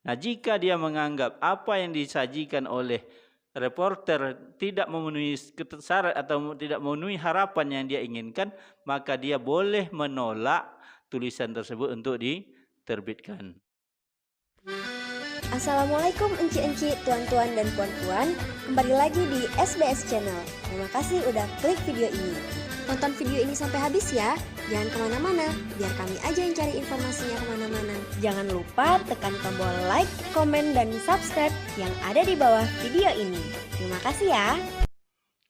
Nah, jika dia menganggap apa yang disajikan oleh reporter tidak memenuhi syarat atau tidak memenuhi harapan yang dia inginkan, maka dia boleh menolak tulisan tersebut untuk diterbitkan. Assalamualaikum enci-enci, tuan-tuan dan puan-puan. Kembali lagi di SBS Channel. Terima kasih udah klik video ini. Tonton video ini sampai habis ya. Jangan kemana-mana, biar kami aja yang cari informasinya kemana-mana. Jangan lupa tekan tombol like, komen, dan subscribe yang ada di bawah video ini. Terima kasih ya.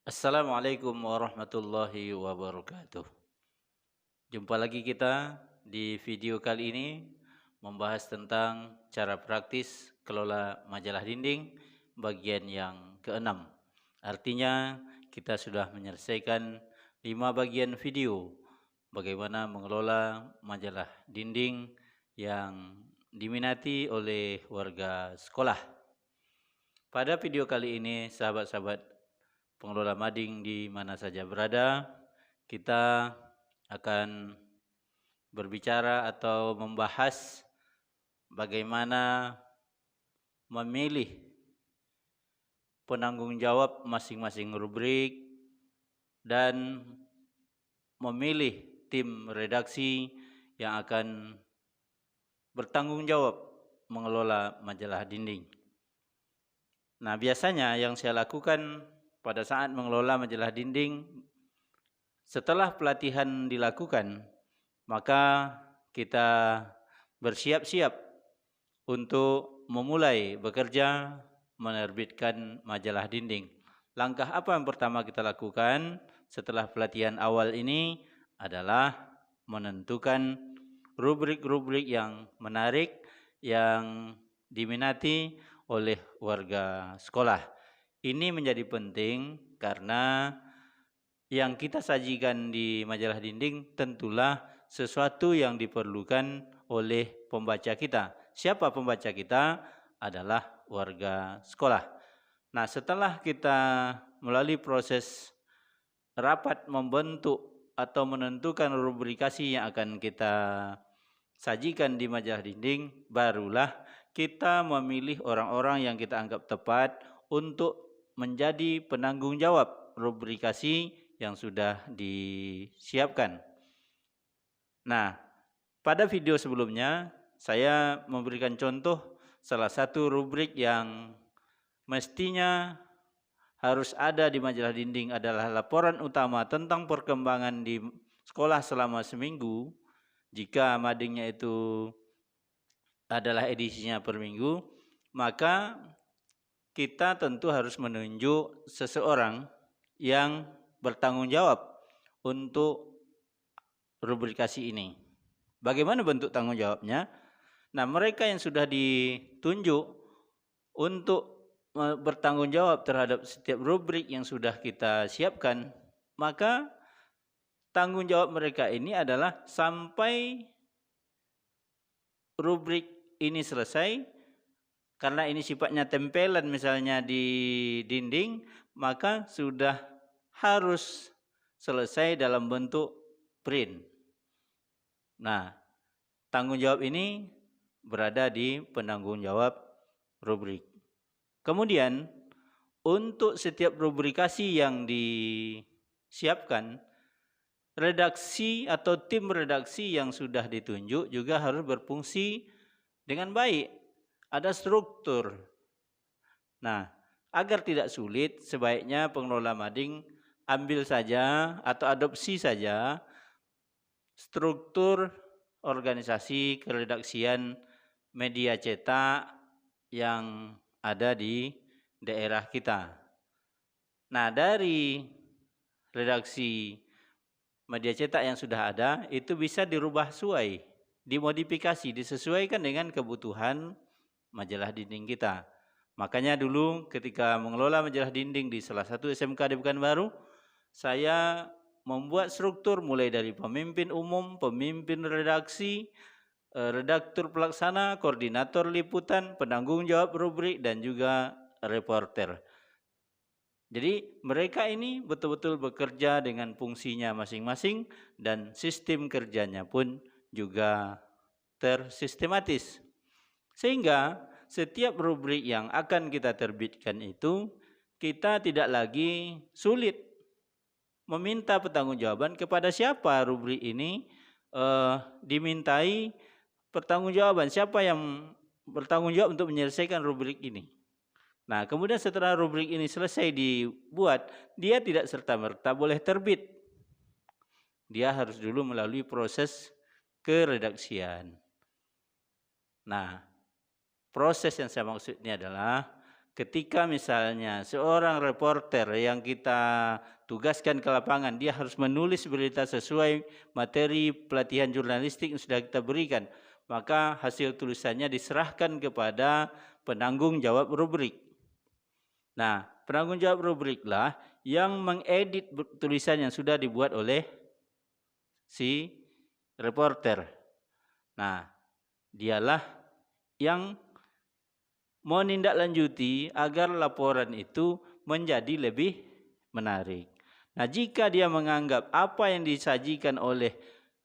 Assalamualaikum warahmatullahi wabarakatuh. Jumpa lagi kita di video kali ini membahas tentang cara praktis kelola majalah dinding bagian yang ke-6. Artinya kita sudah menyelesaikan 5 bagian video bagaimana mengelola majalah dinding yang diminati oleh warga sekolah. Pada video kali ini, sahabat-sahabat pengelola mading di mana saja berada, kita akan berbicara atau membahas bagaimana memilih penanggung jawab masing-masing rubrik dan memilih tim redaksi yang akan bertanggung jawab mengelola majalah dinding. Nah, biasanya yang saya lakukan pada saat mengelola majalah dinding, setelah pelatihan dilakukan, maka kita bersiap-siap untuk memulai bekerja menerbitkan majalah dinding. Langkah apa yang pertama kita lakukan setelah pelatihan awal ini adalah menentukan rubrik-rubrik yang menarik, yang diminati oleh warga sekolah. Ini menjadi penting karena yang kita sajikan di majalah dinding tentulah sesuatu yang diperlukan oleh pembaca kita. Siapa pembaca kita? Adalah warga sekolah. Nah, setelah kita melalui proses rapat membentuk atau menentukan rubrikasi yang akan kita sajikan di majalah dinding, barulah kita memilih orang-orang yang kita anggap tepat untuk menjadi penanggung jawab rubrikasi yang sudah disiapkan. Nah, pada video sebelumnya saya memberikan contoh salah satu rubrik yang mestinya harus ada di majalah dinding adalah laporan utama tentang perkembangan di sekolah selama seminggu. Jika madingnya itu adalah edisinya per minggu, maka kita tentu harus menunjuk seseorang yang bertanggung jawab untuk rubrikasi ini. Bagaimana bentuk tanggung jawabnya? Nah, mereka yang sudah ditunjuk untuk bertanggung jawab terhadap setiap rubrik yang sudah kita siapkan, maka tanggung jawab mereka ini adalah sampai rubrik ini selesai, karena ini sifatnya tempelan misalnya di dinding, maka sudah harus selesai dalam bentuk print. Nah, tanggung jawab ini berada di penanggung jawab rubrik. Kemudian, untuk setiap rubrikasi yang disiapkan, redaksi atau tim redaksi yang sudah ditunjuk juga harus berfungsi dengan baik. Ada struktur. Nah, agar tidak sulit, sebaiknya pengelola mading ambil saja atau adopsi saja struktur organisasi keredaksian media cetak yang ada di daerah kita. Nah, dari redaksi media cetak yang sudah ada, itu bisa dirubah suai, dimodifikasi, disesuaikan dengan kebutuhan majalah dinding kita. Makanya dulu ketika mengelola majalah dinding di salah satu SMK di Pekanbaru, saya membuat struktur mulai dari pemimpin umum, pemimpin redaksi, redaktur pelaksana, koordinator liputan, penanggung jawab rubrik, dan juga reporter. Jadi mereka ini betul-betul bekerja dengan fungsinya masing-masing dan sistem kerjanya pun juga tersistematis. Sehingga setiap rubrik yang akan kita terbitkan itu kita tidak lagi sulit meminta pertanggungjawaban kepada siapa rubrik ini dimintai pertanggungjawaban, siapa yang bertanggung jawab untuk menyelesaikan rubrik ini. Nah, kemudian setelah rubrik ini selesai dibuat, dia tidak serta-merta boleh terbit. Dia harus dulu melalui proses keredaksian. Nah, proses yang saya maksud ini adalah ketika misalnya seorang reporter yang kita tugaskan ke lapangan, dia harus menulis berita sesuai materi pelatihan jurnalistik yang sudah kita berikan, maka hasil tulisannya diserahkan kepada penanggung jawab rubrik. Nah, penanggung jawab rubriklah yang mengedit tulisan yang sudah dibuat oleh si reporter. Nah, dialah yang menindaklanjuti agar laporan itu menjadi lebih menarik. Nah, jika dia menganggap apa yang disajikan oleh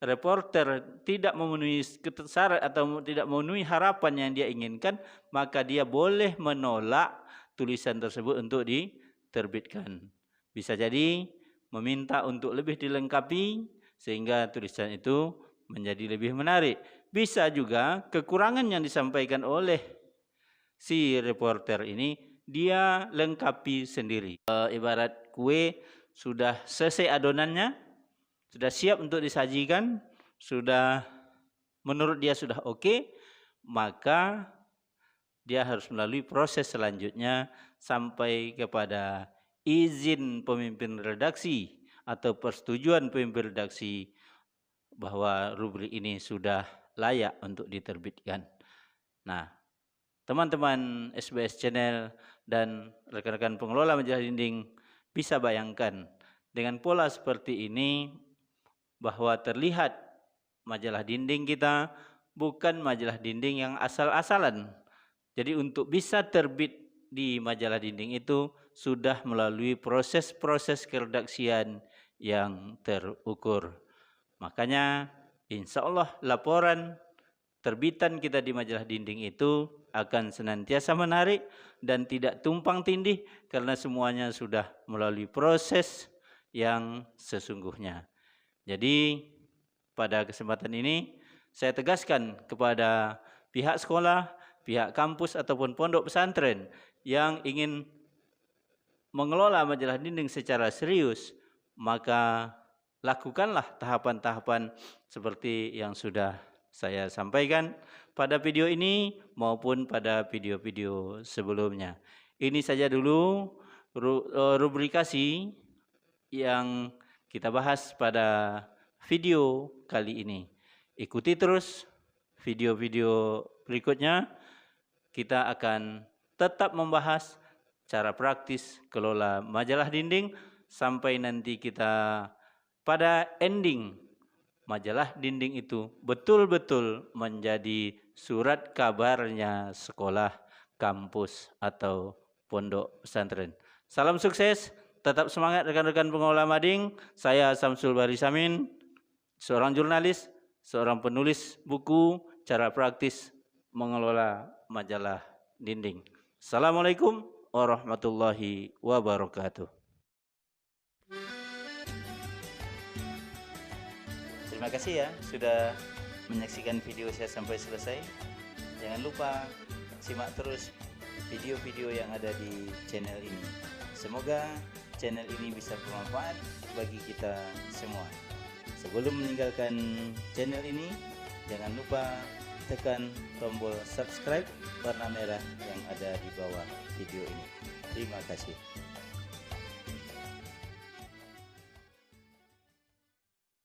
reporter tidak memenuhi syarat atau tidak memenuhi harapan yang dia inginkan, maka dia boleh menolak tulisan tersebut untuk diterbitkan. Bisa jadi meminta untuk lebih dilengkapi sehingga tulisan itu menjadi lebih menarik. Bisa juga kekurangan yang disampaikan oleh si reporter ini dia lengkapi sendiri. Ibarat kue sudah selesai adonannya, sudah siap untuk disajikan, sudah menurut dia sudah oke, maka dia harus melalui proses selanjutnya sampai kepada izin pemimpin redaksi atau persetujuan pemimpin redaksi bahwa rubrik ini sudah layak untuk diterbitkan. Nah, teman-teman SBS Channel dan rekan-rekan pengelola majalah dinding bisa bayangkan dengan pola seperti ini bahwa terlihat majalah dinding kita bukan majalah dinding yang asal-asalan. Jadi untuk bisa terbit di majalah dinding itu sudah melalui proses-proses keredaksian yang terukur. Makanya insya Allah laporan terbitan kita di majalah dinding itu akan senantiasa menarik dan tidak tumpang tindih karena semuanya sudah melalui proses yang sesungguhnya. Jadi pada kesempatan ini saya tegaskan kepada pihak sekolah, pihak kampus ataupun pondok pesantren yang ingin mengelola majalah dinding secara serius, maka lakukanlah tahapan-tahapan seperti yang sudah saya sampaikan pada video ini maupun pada video-video sebelumnya. Ini saja dulu rubrikasi yang kita bahas pada video kali ini. Ikuti terus video-video berikutnya. Kita akan tetap membahas cara praktis kelola majalah dinding sampai nanti kita pada ending majalah dinding itu betul-betul menjadi surat kabarnya sekolah, kampus atau pondok pesantren. Salam sukses, tetap semangat rekan-rekan pengelola mading. Saya Samsul Barisamin, seorang jurnalis, seorang penulis buku cara praktis mengelola majalah dinding. Assalamualaikum warahmatullahi wabarakatuh. Terima kasih ya sudah menyaksikan video saya sampai selesai. Jangan lupa simak terus video-video yang ada di channel ini. Semoga channel ini bisa bermanfaat bagi kita semua. Sebelum meninggalkan channel ini, jangan lupa tekan tombol subscribe warna merah yang ada di bawah video ini. Terima kasih.